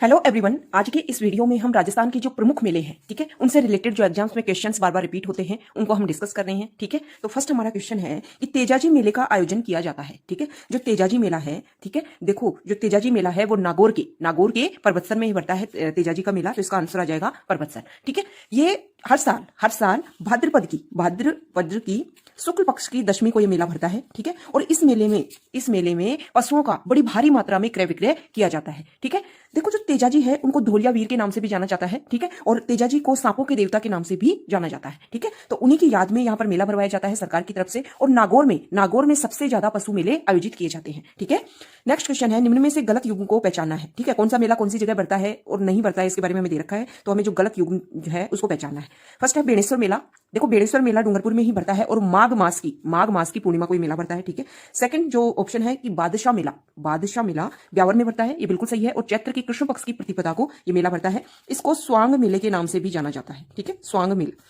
Hello everyone, आज के इस वीडियो में हम राजस्थान के जो प्रमुख मेले हैं, ठीक है, उनसे रिलेटेड जो एग्जाम्स में क्वेश्चंस बार बार रिपीट होते हैं उनको हम डिस्कस कर रहे हैं। ठीक है, तो फर्स्ट हमारा क्वेश्चन है कि तेजाजी मेले का आयोजन किया जाता है। ठीक है, जो तेजाजी मेला है, ठीक है, देखो जो तेजाजी मेला है वो नागौर के परबतसर में ही पड़ता है तेजाजी का मेला, तो इसका आंसर आ जाएगा परबतसर। ठीक है, ये हर साल भाद्रपद की शुक्ल पक्ष की दशमी को ये मेला भरता है। ठीक है, और इस मेले में पशुओं का बड़ी भारी मात्रा में क्रय विक्रय किया जाता है। ठीक है, देखो जो तेजाजी है उनको धोलिया वीर के नाम से भी जाना जाता है। ठीक है, और तेजाजी को सांपों के देवता के नाम से भी जाना जाता है। ठीक है, तो उन्हीं की याद में यहाँ पर मेला भरवाया जाता है सरकार की तरफ से। और नागौर में सबसे ज्यादा पशु मेले आयोजित किए जाते हैं। ठीक है, नेक्स्ट क्वेश्चन है, निम्न में से गलत युग को पहचानना है। ठीक है, कौन सा मेला कौन सी जगह बढ़ता है और नहीं बढ़ता है इसके बारे में हमें दे रखा है, तो हमें जो गलत युग है उसको पहचानना है। फर्स्ट है बेणेश्वर मेला। देखो बेणेश्वर मेला डूंगरपुर में ही बढ़ता है और माघ मास की पूर्णिमा को ये मेला बढ़ता है। ठीक है, सेकंड जो ऑप्शन है कि बादशाह मेला ब्यावर में बढ़ता है, ये बिल्कुल सही है। और चैत्र की कृष्ण पक्ष की प्रतिपदा को ये मेला बढ़ता है। इसको स्वांग मेले के नाम से भी जाना जाता है। ठीक है, स्वांग मेला।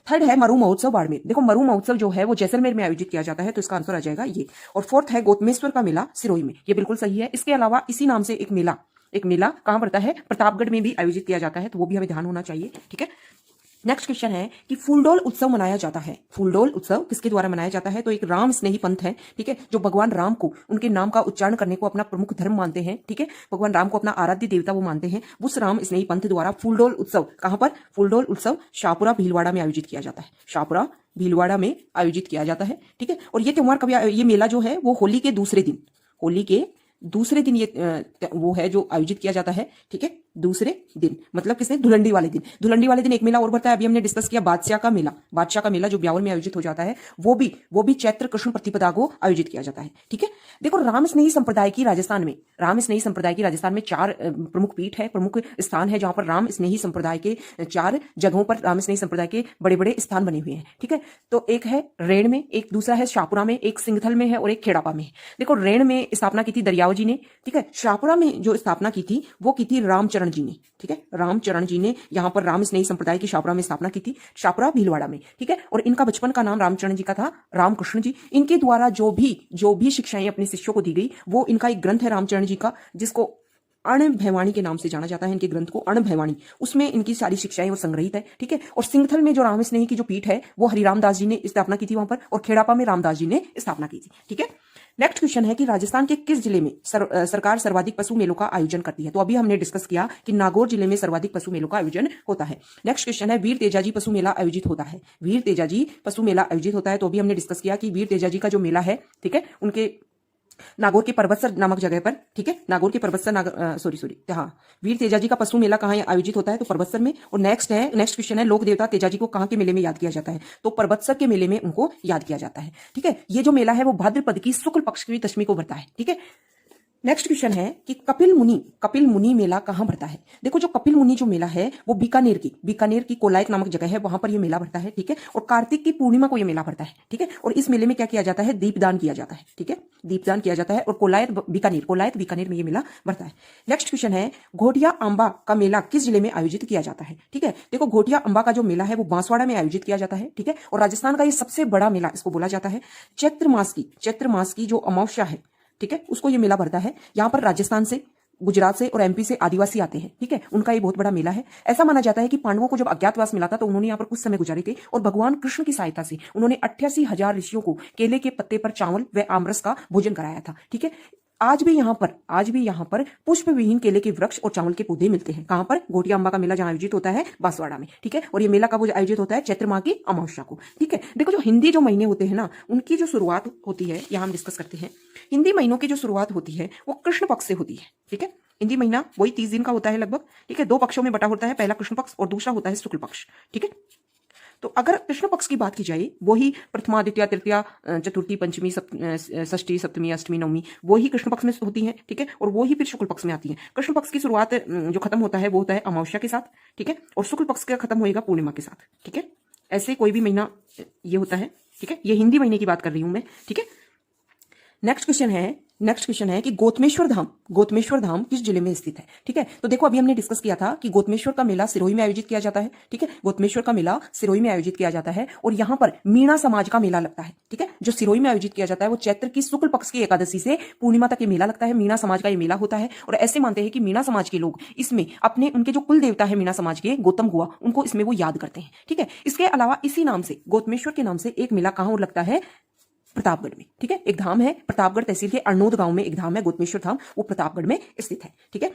थर्ड है मरु महोत्सव बाड़मेर। देखो मरु महोत्सव जो है वो जैसलमेर में आयोजित किया जाता है, तो इसका आंसर आ जाएगा ये। और फोर्थ है गौतमेश्वर का मेला सिरोही में, ये बिल्कुल सही है। इसके अलावा इसी नाम से एक मेला कहां पड़ता है, प्रतापगढ़ में भी आयोजित किया जाता है, तो वो भी हमें ध्यान होना चाहिए। ठीक है, नेक्स्ट क्वेश्चन है कि फूलडोल उत्सव मनाया जाता है। फूलडोल उत्सव किसके द्वारा मनाया जाता है, तो एक राम स्नेही पंथ है। ठीक है, जो भगवान राम को उनके नाम का उच्चारण करने को अपना प्रमुख धर्म मानते हैं। ठीक है, भगवान राम को अपना आराध्य देवता वो मानते हैं। उस राम स्नेही पंथ द्वारा फूलडोल उत्सव कहां पर, फूलडोल उत्सव शाहपुरा भीलवाड़ा में आयोजित किया जाता है। शाहपुरा भीलवाड़ा में आयोजित किया जाता है। ठीक है, और ये त्योहार कभी, ये मेला जो है वो होली के दूसरे दिन ये वो है जो आयोजित किया जाता है। ठीक है, दूसरे दिन मतलब किसने, धुलंडी वाले दिन एक मेला और बढ़ता है। अभी हमने डिस्कस किया बादशाह का मेला जो ब्यावर में आयोजित हो जाता है, वो भी चैत्र कृष्ण प्रतिपदा को आयोजित किया जाता है। ठीक है, देखो राम स्नेही संप्रदाय की राजस्थान में 4 प्रमुख पीठ है, प्रमुख स्थान है, जहां पर राम स्नेही संप्रदाय के 4 जगहों पर राम स्नेही संप्रदाय के बड़े बड़े स्थान बने हुए हैं। ठीक है, तो एक है रेण में, एक दूसरा है शाहपुरा में, एक सिंगथल में है और एक खेड़ापा में है। देखो रेण में स्थापना की थी दरियाव जी ने। ठीक है, शाहपुरा में जो स्थापना की थी वो की थी रामचरण जी ने। ठीक है, रामचरण जी ने यहां पर राम स्नेही संप्रदाय की शाहपुरा में स्थापना की थी, शाहपुरा भीलवाड़ा में। ठीक है, और इनका बचपन का नाम रामचरण जी का था रामकृष्ण जी। इनके द्वारा जो भी शिक्षाएं अपने शिष्यों को दी गई, वो इनका एक ग्रंथ है रामचरण जी का, जिसको अणभैवाणी के नाम से जाना जाता है। इनके ग्रंथ को अणभैवाणी, उसमें इनकी सारी शिक्षाएं वो संग्रहित है। ठीक है, और सिंगथल में जो राम स्नेही की जो पीठ है वो हरिराम दास जी ने स्थापना की थी वहां पर, और खेड़ापा में रामदास जी ने स्थापना की थी। ठीक है, नेक्स्ट क्वेश्चन है कि राजस्थान के किस जिले में सरकार सर्वाधिक पशु मेलों का आयोजन करती है, तो अभी हमने डिस्कस किया कि नागौर जिले में सर्वाधिक पशु मेलों का आयोजन होता है। नेक्स्ट क्वेश्चन है वीर तेजाजी पशु मेला आयोजित होता है। वीर तेजाजी पशु मेला आयोजित होता है, तो अभी हमने डिस्कस किया कि वीर तेजाजी का जो मेला है, ठीक है, उनके नागौर के परबतसर नामक जगह पर। ठीक है, नागौर के परबतसर हाँ, वीर तेजाजी का पशु मेला कहाँ आयोजित होता है, तो परबतसर में। और नेक्स्ट क्वेश्चन है लोक देवता तेजाजी को कहाँ के मेले में याद किया जाता है, तो परबतसर के मेले में उनको याद किया जाता है। ठीक है, ये जो मेला है वो भाद्रपद की शुक्ल पक्ष की दशमी को बढ़ता है। ठीक है, नेक्स्ट क्वेश्चन है कि कपिल मुनि मेला कहां बढ़ता है। देखो जो कपिल मुनि जो मेला है वो बीकानेर की कोलायत नामक जगह है, वहां पर ये मेला बढ़ता है। ठीक है, और कार्तिक की पूर्णिमा को ये मेला बढ़ता है। ठीक है, और इस मेले में क्या किया जाता है, दीपदान किया जाता है। ठीक है, दीपदान किया जाता है, और कोलायत बीकानेर में ये मेला बढ़ता है। नेक्स्ट क्वेश्चन है घोटिया अंबा का मेला किस जिले में आयोजित किया जाता है। ठीक है, देखो घोटिया अंबा का जो मेला है वो बांसवाड़ा में आयोजित किया जाता है। ठीक है, और राजस्थान का ये सबसे बड़ा मेला इसको बोला जाता है। चैत्र मास की जो अमावस्या है, ठीक है, उसको ये मेला भरता है। यहाँ पर राजस्थान से, गुजरात से और एमपी से आदिवासी आते हैं। ठीक है, उनका ये बहुत बड़ा मेला है। ऐसा माना जाता है कि पांडवों को जब अज्ञातवास मिला था तो उन्होंने यहाँ पर कुछ समय गुजारे थे, और भगवान कृष्ण की सहायता से उन्होंने 88,000 ऋषियों को केले के पत्ते पर चावल व आमरस का भोजन कराया था। ठीक है, आज भी यहाँ पर पुष्प विहीन केले के वृक्ष और चावल के पौधे मिलते हैं। कहां पर, घोटिया अंबा का मेला जहां आयोजित होता है बांसवाड़ा में। ठीक है, और ये मेला कब आयोजित होता है, चैत्र माह की अमावस्या को। ठीक है, देखो जो हिंदी जो महीने होते हैं ना, उनकी जो शुरुआत होती है, यहाँ हम डिस्कस करते हैं। हिंदी महीनों की जो शुरुआत होती है वो कृष्ण पक्ष से होती है। ठीक है, हिंदी महीना वही 30 दिन का होता है लगभग। ठीक है, 2 पक्षों में बटा होता है, पहला कृष्ण पक्ष और दूसरा होता है शुक्ल पक्ष। ठीक है, तो अगर कृष्ण पक्ष की बात की जाए, वही प्रथमा द्वितीया तृतीया चतुर्थी पंचमी षष्ठी सप्तमी अष्टमी नवमी वो ही कृष्ण पक्ष में होती है। ठीक है, और वो ही फिर शुक्ल पक्ष में आती है। कृष्ण पक्ष की शुरुआत जो खत्म होता है वो होता है अमावस्या के साथ। ठीक है, और शुक्ल पक्ष का खत्म होएगा पूर्णिमा के साथ। ठीक है, ऐसे कोई भी महीना ये होता है। ठीक है, ये हिंदी महीने की बात कर रही हूं मैं। ठीक है, नेक्स्ट क्वेश्चन है कि गोतमेश्वर धाम किस जिले में स्थित है। ठीक है, तो देखो अभी हमने डिस्कस किया था कि गोतमेश्वर का मेला सिरोही में आयोजित किया जाता है। ठीक है, गोतमेश्वर का मेला सिरोही में आयोजित किया जाता है और यहाँ पर मीणा समाज का मेला लगता है। ठीक है, जो सिरोही में आयोजित किया जाता है वो चैत्र की शुक्ल पक्ष की एकादशी से पूर्णिमा तक ये मेला लगता है। मीणा समाज का ये मेला होता है और ऐसे मानते हैं कि मीणा समाज के लोग इसमें अपने उनके जो कुल देवता है मीणा समाज के गौतम गुआ, उनको इसमें वो याद करते हैं। ठीक है, इसके अलावा इसी नाम से गोतमेश्वर के नाम से एक मेला कहाँ और लगता है, प्रतापगढ़ में। ठीक है, एक धाम है प्रतापगढ़ तहसील के अरनोद गांव में एक धाम है गोतमेश्वर धाम, वो प्रतापगढ़ में स्थित है। ठीक है,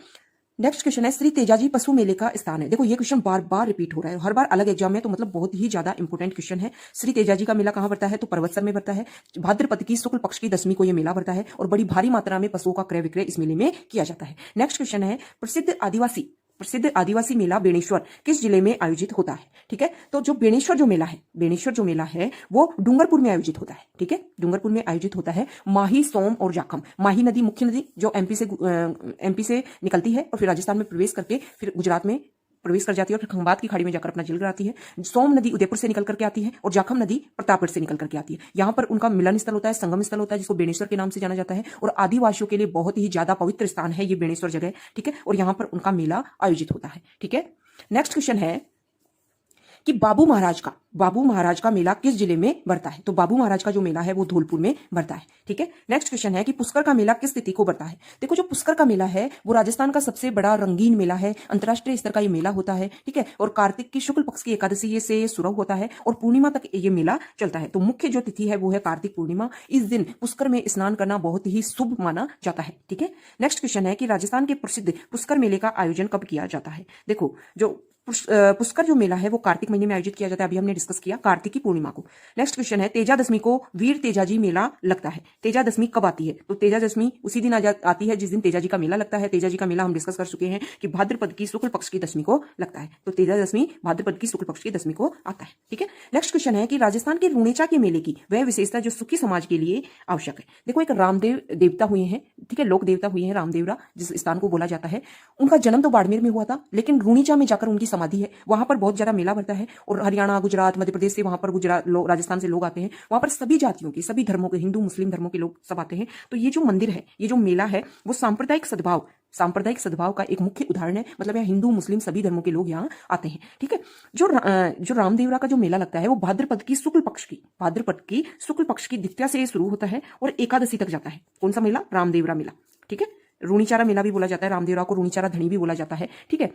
नेक्स्ट क्वेश्चन है श्री तेजाजी पशु मेले का स्थान है। देखो ये क्वेश्चन बार बार रिपीट हो रहा है, हर बार अलग एग्जाम में, तो मतलब बहुत ही ज्यादा इंपॉर्टेंट क्वेश्चन है। श्री तेजाजी का मेला कहाँ पड़ता है, तो पर्वतसर में पड़ता है। भाद्रपद की शुक्ल पक्ष की 10वीं को यह मेला पड़ता है और बड़ी भारी मात्रा में पशुओं का क्रय विक्रय इस मेले में किया जाता है। नेक्स्ट क्वेश्चन है प्रसिद्ध आदिवासी मेला बेणेश्वर किस जिले में आयोजित होता है। ठीक है, तो जो बेणेश्वर जो मेला है वो डूंगरपुर में आयोजित होता है। ठीक है, डूंगरपुर में आयोजित होता है। माही, सोम और जाखम, माही नदी मुख्य नदी जो एमपी से निकलती है और फिर राजस्थान में प्रवेश करके फिर गुजरात में प्रवेश कर जाती है और फिर खंबात की खाड़ी में जाकर अपना जल गिराती है। सोम नदी उदयपुर से निकल करके आती है और जाखम नदी प्रतापगढ़ से निकल करके आती है। यहाँ पर उनका मिलन स्थल होता है, संगम स्थल होता है, जिसको बेणेश्वर के नाम से जाना जाता है और आदिवासियों के लिए बहुत ही ज्यादा पवित्र स्थान है ये बेणेश्वर जगह। ठीक है, और यहाँ पर उनका मेला आयोजित होता है। ठीक है, नेक्स्ट क्वेश्चन है कि बाबू महाराज का मेला किस जिले में बढ़ता है, तो बाबू महाराज का जो मेला है वो धौलपुर में बढ़ता है। ठीक है, नेक्स्ट क्वेश्चन है कि पुष्कर का मेला किस तिथि को बढ़ता है। देखो जो पुष्कर का मेला है वो राजस्थान का सबसे बड़ा रंगीन मेला है, अंतर्राष्ट्रीय स्तर का ये मेला होता है। ठीक है, और कार्तिक की शुक्ल पक्ष की एकादशी से शुरू होता है और पूर्णिमा तक ये मेला चलता है। तो मुख्य जो तिथि है वो है कार्तिक पूर्णिमा। इस दिन पुष्कर में स्नान करना बहुत ही शुभ माना जाता है। ठीक है, नेक्स्ट क्वेश्चन है कि राजस्थान के प्रसिद्ध पुष्कर मेले का आयोजन कब किया जाता है। देखो जो पुष्कर जो मेला है वो कार्तिक महीने में आयोजित किया जाता है, अभी हमने डिस्कस किया कार्तिक की पूर्णिमा को। नेक्स्ट क्वेश्चन है तेजा दशमी को वीर तेजाजी मेला लगता है। तेजा दशमी कब आती है, तो तेजा दशमी उसी दिन आती है जिस दिन तेजाजी का मेला लगता है। तेजाजी का मेला हम डिस्कस कर चुके हैं कि भाद्रपद की शुक्ल पक्ष की 10वीं को लगता है, तो तेजा दशमी भाद्रपद की शुक्ल पक्ष की 10वीं को आता है। ठीक है, नेक्स्ट क्वेश्चन है कि राजस्थान के रुणेचा के मेले की वह विशेषता जो सुखी समाज के लिए आवश्यक है। देखो एक रामदेव देवता हुए हैं, ठीक है, लोक देवता हुए हैं रामदेवरा, जिस स्थान को बोला जाता है। उनका जन्म तो बाड़मेर में हुआ था, लेकिन रुणेचा में जाकर उनकी समाधि है, वहां पर बहुत ज्यादा मेला बढ़ता है और हरियाणा, गुजरात, मध्य प्रदेश से वहां पर राजस्थान से लोग आते हैं। वहां पर सभी जातियों के, सभी धर्मों के, हिंदू मुस्लिम धर्मों के लोग सब आते हैं। तो ये जो मंदिर है, ये जो मेला है वो सांप्रदायिक सद्भाव का एक मुख्य उदाहरण है। मतलब यहाँ हिंदू मुस्लिम सभी धर्मों के लोग यहाँ आते हैं। ठीक है, जो रामदेवरा का जो मेला लगता है वो भाद्रपद की शुक्ल पक्ष की द्वितीया से शुरू होता है और एकादशी तक जाता है। कौन सा मेला, रामदेवरा मेला। ठीक है, रूणीचारा मेला भी बोला जाता है, रामदेवरा को रूणीचारा धनी भी बोला जाता है। ठीक है,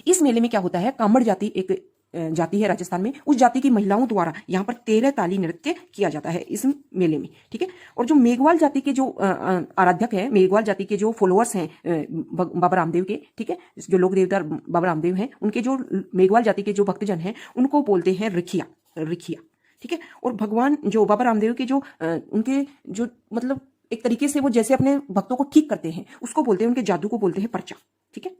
इस मेले में क्या होता है, कामड़ जाति एक जाति है राजस्थान में, उस जाति की महिलाओं द्वारा यहाँ पर 13 ताली नृत्य किया जाता है इस मेले में। ठीक है, और जो मेघवाल जाति के जो आराधक है, मेघवाल जाति के जो फॉलोअर्स हैं बाबा रामदेव के, ठीक है, जो लोक देवता बाबा रामदेव हैं, उनके जो मेघवाल जाति के जो भक्तजन हैं उनको बोलते हैं रिखिया। ठीक है, और भगवान जो बाबा रामदेव के जो उनके जो मतलब एक तरीके से वो जैसे अपने भक्तों को ठीक करते हैं उसको बोलते हैं, उनके जादू को बोलते हैं पर्चा। ठीक है,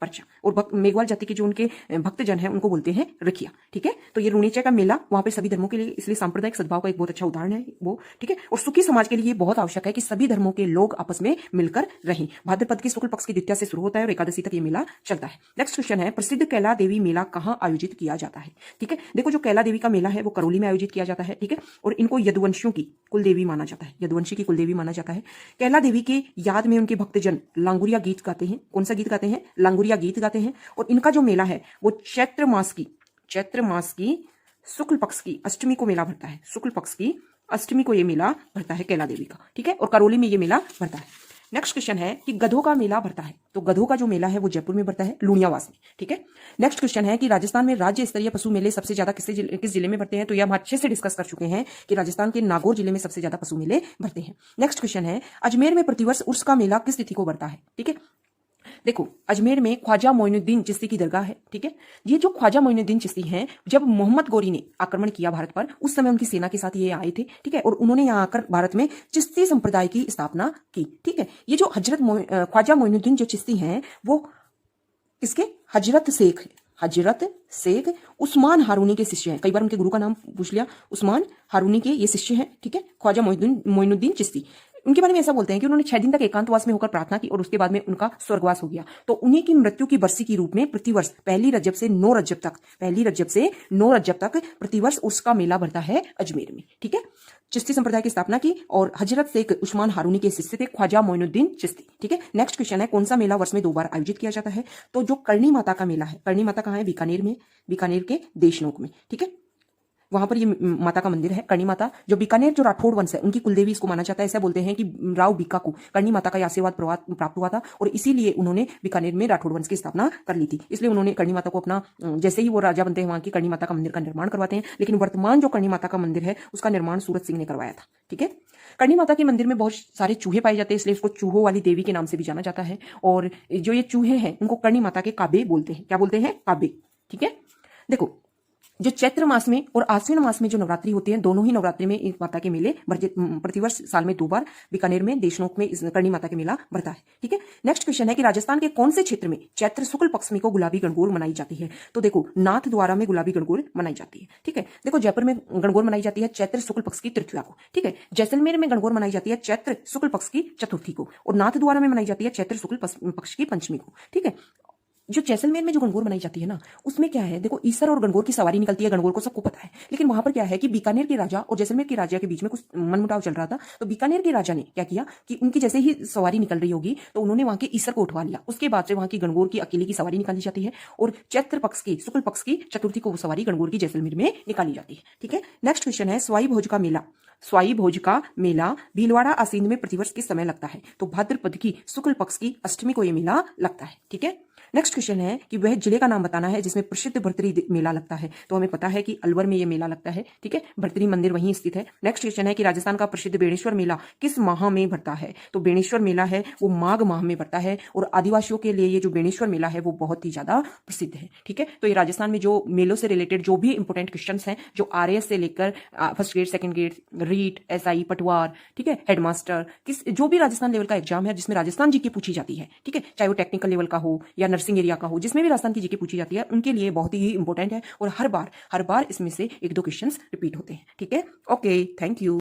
पर्चा। और मेघवाल जाति के जो उनके भक्तजन हैं उनको बोलते हैं रिखिया। ठीक है, तो ये रुणीचा का मेला वहां पे सभी धर्मों के लिए, इसलिए सांप्रदायिक सद्भाव का एक बहुत अच्छा उदाहरण है वो। ठीक है, और सुखी समाज के लिए ये बहुत आवश्यक है कि सभी धर्मों के लोग आपस में मिलकर रहें। भाद्रपद की शुक्ल पक्ष की द्वितीया से शुरू होता है और एकादशी तक ये मेला चलता है। नेक्स्ट क्वेश्चन है प्रसिद्ध कैला देवी मेला कहाँ आयोजित किया जाता है। ठीक है, देखो जो कैला देवी का मेला है वो करौली में आयोजित किया जाता है। ठीक है, और इनको यदुवंशियों की कुलदेवी माना जाता है, यदुवंशी की कुलदेवी माना जाता है। कैला देवी के याद में उनके भक्तजन लांगुरिया गीत गाते हैं। कौन सा गीत गाते हैं, लांगुरिया गीत गाते हैं। और इनका जो मेला है वो चैत्र मास की शुक्ल पक्ष की अष्टमी को मेला भरता है। शुक्ल पक्ष की अष्टमी को ये मेला भरता है कैला देवी का। ठीक है, और करौली में ये मेला भरता है। नेक्स्ट क्वेश्चन है कि गधों का मेला भरता है, तो गधों का जो मेला है वो जयपुर में भरता है, लूणियावास में। ठीक है, नेक्स्ट क्वेश्चन है कि राजस्थान में राज्य स्तरीय पशु मेले सबसे ज्यादा किस जिले में भरते हैं, तो ये हम अच्छे से डिस्कस कर चुके हैं कि राजस्थान के नागौर जिले में सबसे ज्यादा पशु मेले भरते हैं। नेक्स्ट क्वेश्चन है अजमेर में प्रतिवर्ष उर्स का मेला किस तिथि को भरता है। ठीक है, देखो अजमेर में ख्वाजा मोइनुद्दीन चिश्ती की दरगाह है। ठीक है, ये जो ख्वाजा मोइनुद्दीन चिश्ती हैं, जब मोहम्मद गोरी ने आक्रमण किया भारत पर, उस समय उनकी सेना के साथ ये आए थे। ठीक है, और उन्होंने यहाँ आकर भारत में चिश्ती संप्रदाय की स्थापना की। ठीक है, ये जो ख्वाजा मोइनुद्दीन जो चिश्ती हैं वो किसके, हजरत शेख उस्मान हारूनी के शिष्य हैं। कई बार उनके गुरु का नाम पूछ लिया, उस्मान हारूनी के ये शिष्य हैं। ठीक है, ख्वाजा मोइनुद्दीन चिश्ती उनके बारे में ऐसा बोलते हैं कि उन्होंने 6 दिन तक एकांतवास में होकर प्रार्थना की और उसके बाद में उनका स्वर्गवास हो गया। तो उन्हीं की मृत्यु की बरसी के रूप में प्रतिवर्ष पहली रजब से 9 रजब तक प्रतिवर्ष उसका मेला भरता है अजमेर में। ठीक है, चिश्ती संप्रदाय की स्थापना की और हजरत शेख उस्मान हारूनी के शिष्य थे ख्वाजा मोइनुद्दीन चिश्ती। ठीक है, नेक्स्ट क्वेश्चन है कौन सा मेला वर्ष में 2 बार आयोजित किया जाता है? तो जो करणी माता का मेला है, करणी माता कहाँ है? बीकानेर में, बीकानेर के देशनोक में। ठीक है, वहां पर ये माता का मंदिर है करणी माता, जो बीकानेर जो राठौड़ वंश है उनकी कुलदेवी इसको माना जाता है। ऐसा बोलते हैं कि राव बीका को करणी माता का आशीर्वाद प्राप्त हुआ था और इसीलिए उन्होंने बीकानेर में राठौड़ वंश की स्थापना कर ली थी। इसलिए उन्होंने करणी माता को अपना, जैसे ही वो राजा बनते हैं वहां की करणी माता का मंदिर का निर्माण करवाते हैं। लेकिन वर्तमान जो करणी माता का मंदिर है उसका निर्माण सूरत सिंह ने करवाया था। ठीक है, करणी माता के मंदिर में बहुत सारे चूहे पाए जाते हैं, इसलिए इसको चूहों वाली देवी के नाम से भी जाना जाता है। और जो ये चूहे हैं उनको करणी माता के काबे बोलते हैं। क्या बोलते हैं? काबे। ठीक है, देखो जो चैत्र मास में और आश्विन मास में जो नवरात्रि होती है, दोनों ही नवरात्रि में इस माता के मेले प्रतिवर्ष साल में 2 बार बीकानेर में देशनोक में इस करणी माता के मेला भरता है। ठीक है, नेक्स्ट क्वेश्चन है कि राजस्थान के कौन से क्षेत्र में चैत्र शुक्ल पक्ष में को गुलाबी गणगौर मनाई जाती है? तो देखो नाथ द्वारा में गुलाबी गणगौर मनाई जाती है। ठीक है, देखो जयपुर में गणगौर मनाई जाती है चैत्र शुक्ल पक्ष की तृतीया को। ठीक है, जैसलमेर में गणगौर मनाई जाती है चैत्र शुक्ल पक्ष की चतुर्थी को और नाथ द्वारा में मनाई जाती है चैत्र शुक्ल पक्ष की पंचमी को। ठीक है, जो जैसलमेर में जो गणगौर बनाई जाती है ना, उसमें क्या है, देखो ईसर और गणगौर की सवारी निकलती है, गणगौर को सबको पता है। लेकिन वहां पर क्या है कि बीकानेर के राजा और जैसलमेर के राजा के बीच में कुछ मनमुटाव चल रहा था। तो बीकानेर के राजा ने क्या किया कि उनकी जैसे ही सवारी निकल रही होगी तो उन्होंने वहां के ईसर को उठवा लिया। उसके बाद से वहां की गणगौर की अकेले की सवारी निकाली जाती है और चैत्र पक्ष की शुक्ल पक्ष की चतुर्थी को वो सवारी गणगौर की जैसलमेर में निकाली जाती है। ठीक है, नेक्स्ट क्वेश्चन है स्वाई भोज का मेला। स्वाई भोज का मेला भीलवाड़ा आसीन में प्रतिवर्ष किस समय लगता है? तो भाद्रपद की शुक्ल पक्ष की अष्टमी को यह मेला लगता है। ठीक है, नेक्स्ट क्वेश्चन है कि वह जिले का नाम बताना है जिसमें प्रसिद्ध भर्तरी मेला लगता है। तो हमें पता है कि अलवर में यह मेला लगता है। ठीक है, भर्तरी मंदिर वहीं स्थित है। नेक्स्ट क्वेश्चन है कि राजस्थान का प्रसिद्ध बेणेश्वर मेला किस माह में भरता है? तो बेणेश्वर मेला है वो माघ माह में भरता है और आदिवासियों के लिए ये जो बेणेश्वर मेला है वो बहुत ही ज्यादा प्रसिद्ध है। ठीक है, तो ये राजस्थान में जो मेलों से रिलेटेड जो भी इंपोर्टेंट क्वेश्चन हैं, जो RAS से लेकर first grade, second grade, REET, SI, पटवार, ठीक है, हेडमास्टर, जो भी राजस्थान लेवल का एग्जाम है जिसमें राजस्थान जीके पूछी जाती है, ठीक है, चाहे वो टेक्निकल लेवल का हो या नर्सिंग एरिया का हो, जिसमें भी राजस्थान की जीके पूछी जाती है उनके लिए बहुत ही इंपॉर्टेंट है और हर बार इसमें से 1-2 क्वेश्चंस रिपीट होते हैं। ठीक है, ओके, थैंक यू।